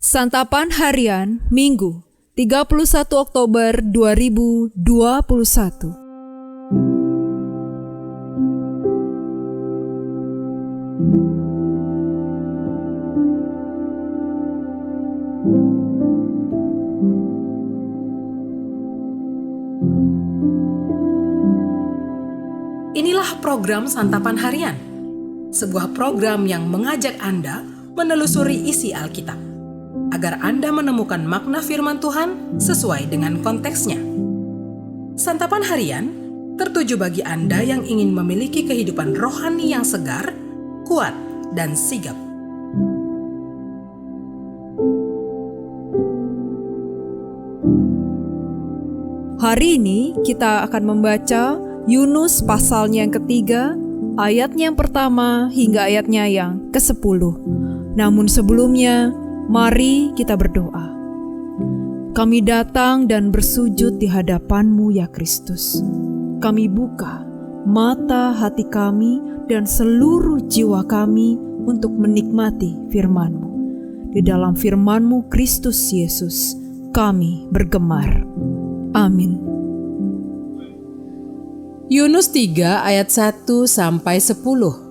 Santapan Harian Minggu 31 Oktober 2021. Inilah program Santapan Harian, sebuah program yang mengajak Anda menelusuri isi Alkitab, agar Anda menemukan makna firman Tuhan sesuai dengan konteksnya. Santapan Harian tertuju bagi Anda yang ingin memiliki kehidupan rohani yang segar, kuat, dan sigap. Hari ini kita akan membaca Yunus pasalnya yang ketiga, ayatnya yang pertama hingga ayatnya yang ke-10. Namun sebelumnya, mari kita berdoa. Kami datang dan bersujud di hadapan-Mu ya Kristus. Kami buka mata hati kami dan seluruh jiwa kami untuk menikmati firman-Mu. Di dalam firman-Mu Kristus Yesus, kami bergemar. Amin. Yunus 3 ayat 1 sampai 10.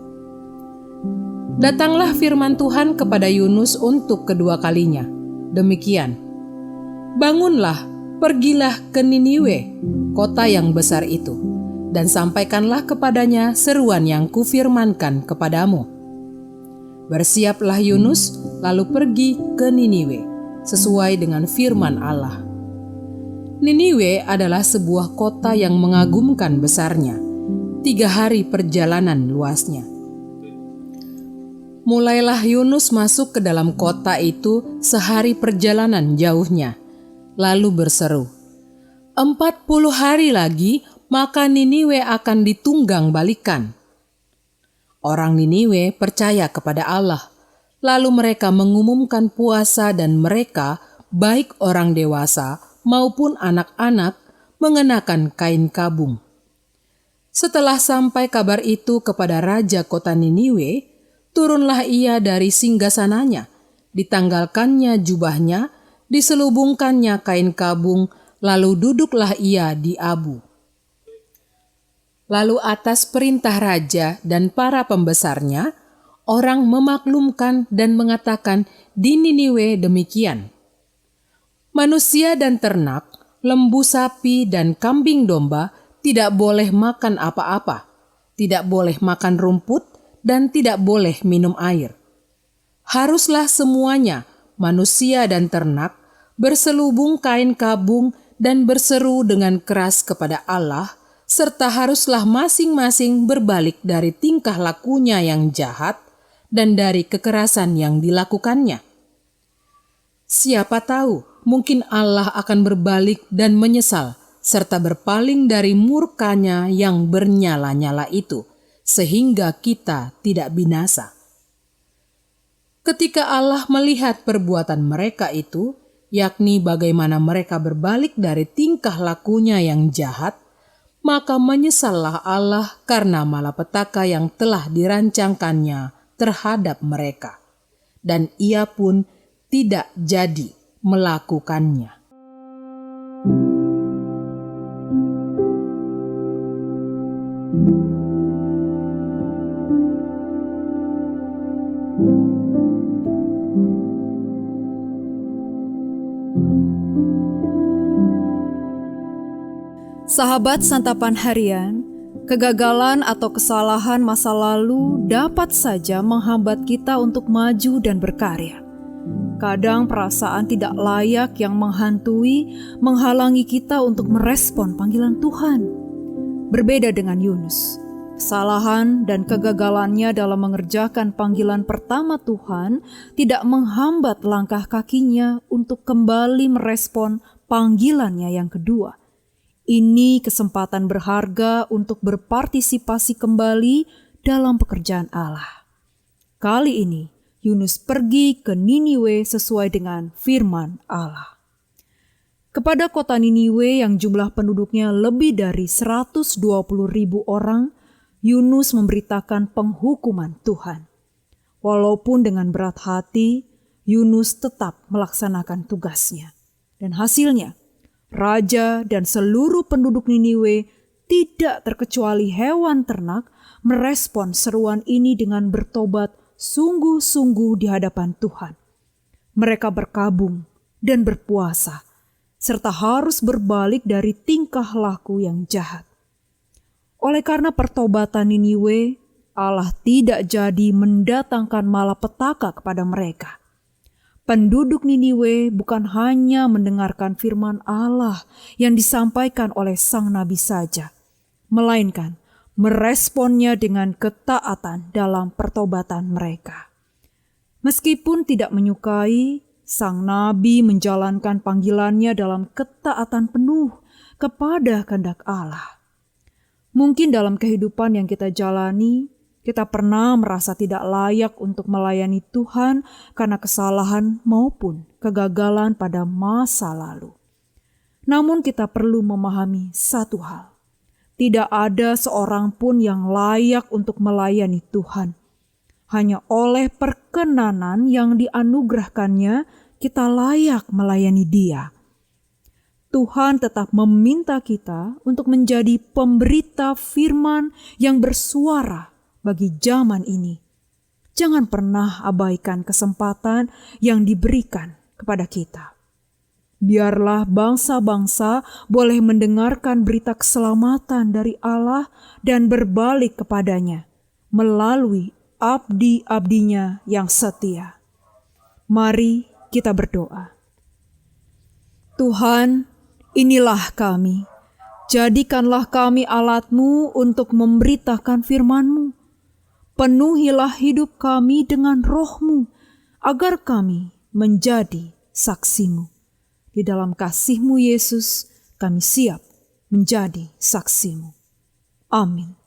Datanglah firman Tuhan kepada Yunus untuk kedua kalinya. Demikian. Bangunlah, pergilah ke Niniwe, kota yang besar itu, dan sampaikanlah kepadanya seruan yang kufirmankan kepadamu. Bersiaplah Yunus, lalu pergi ke Niniwe, sesuai dengan firman Allah. Niniwe adalah sebuah kota yang mengagumkan besarnya, 3 hari perjalanan luasnya. Mulailah Yunus masuk ke dalam kota itu sehari perjalanan jauhnya, lalu berseru, 40 hari lagi maka Niniwe akan ditunggang balikan. Orang Niniwe percaya kepada Allah, lalu mereka mengumumkan puasa dan mereka, baik orang dewasa maupun anak-anak, mengenakan kain kabung. Setelah sampai kabar itu kepada raja kota Niniwe, turunlah ia dari singgasananya, ditanggalkannya jubahnya, diselubungkannya kain kabung, lalu duduklah ia di abu. Lalu atas perintah raja dan para pembesarnya, orang memaklumkan dan mengatakan di Niniwe demikian. Manusia dan ternak, lembu sapi dan kambing domba tidak boleh makan apa-apa, tidak boleh makan rumput, dan tidak boleh minum air. Haruslah semuanya, manusia dan ternak, berselubung kain kabung dan berseru dengan keras kepada Allah, serta haruslah masing-masing berbalik dari tingkah lakunya yang jahat dan dari kekerasan yang dilakukannya. Siapa tahu, mungkin Allah akan berbalik dan menyesal, serta berpaling dari murkanya yang bernyala-nyala itu, sehingga kita tidak binasa. Ketika Allah melihat perbuatan mereka itu, yakni bagaimana mereka berbalik dari tingkah lakunya yang jahat, maka menyesallah Allah karena malapetaka yang telah dirancangkannya terhadap mereka. Dan ia pun tidak jadi melakukannya. Sahabat Santapan Harian, kegagalan atau kesalahan masa lalu dapat saja menghambat kita untuk maju dan berkarya. Kadang perasaan tidak layak yang menghantui, menghalangi kita untuk merespon panggilan Tuhan. Berbeda dengan Yunus, kesalahan dan kegagalannya dalam mengerjakan panggilan pertama Tuhan tidak menghambat langkah kakinya untuk kembali merespon panggilannya yang kedua. Ini kesempatan berharga untuk berpartisipasi kembali dalam pekerjaan Allah. Kali ini, Yunus pergi ke Niniwe sesuai dengan firman Allah. Kepada kota Niniwe yang jumlah penduduknya lebih dari 120.000 orang, Yunus memberitakan penghukuman Tuhan. Walaupun dengan berat hati, Yunus tetap melaksanakan tugasnya. Dan hasilnya, raja dan seluruh penduduk Niniwe, tidak terkecuali hewan ternak, merespon seruan ini dengan bertobat sungguh-sungguh di hadapan Tuhan. Mereka berkabung dan berpuasa, serta harus berbalik dari tingkah laku yang jahat. Oleh karena pertobatan Niniwe, Allah tidak jadi mendatangkan malapetaka kepada mereka. Penduduk Niniwe bukan hanya mendengarkan firman Allah yang disampaikan oleh sang nabi saja, melainkan meresponnya dengan ketaatan dalam pertobatan mereka. Meskipun tidak menyukai, sang nabi menjalankan panggilannya dalam ketaatan penuh kepada kehendak Allah. Mungkin dalam kehidupan yang kita jalani, kita pernah merasa tidak layak untuk melayani Tuhan karena kesalahan maupun kegagalan pada masa lalu. Namun kita perlu memahami satu hal. Tidak ada seorang pun yang layak untuk melayani Tuhan. Hanya oleh perkenanan yang dianugerahkannya, kita layak melayani Dia. Tuhan tetap meminta kita untuk menjadi pemberita firman yang bersuara bagi zaman ini. Jangan pernah abaikan kesempatan yang diberikan kepada kita. Biarlah bangsa-bangsa boleh mendengarkan berita keselamatan dari Allah dan berbalik kepadanya melalui abdi-abdinya yang setia. Mari kita berdoa. Tuhan, inilah kami. Jadikanlah kami alat-Mu untuk memberitakan firman-Mu. Penuhilah hidup kami dengan roh-Mu, agar kami menjadi saksi-Mu. Di dalam kasih-Mu Yesus, kami siap menjadi saksi-Mu. Amin.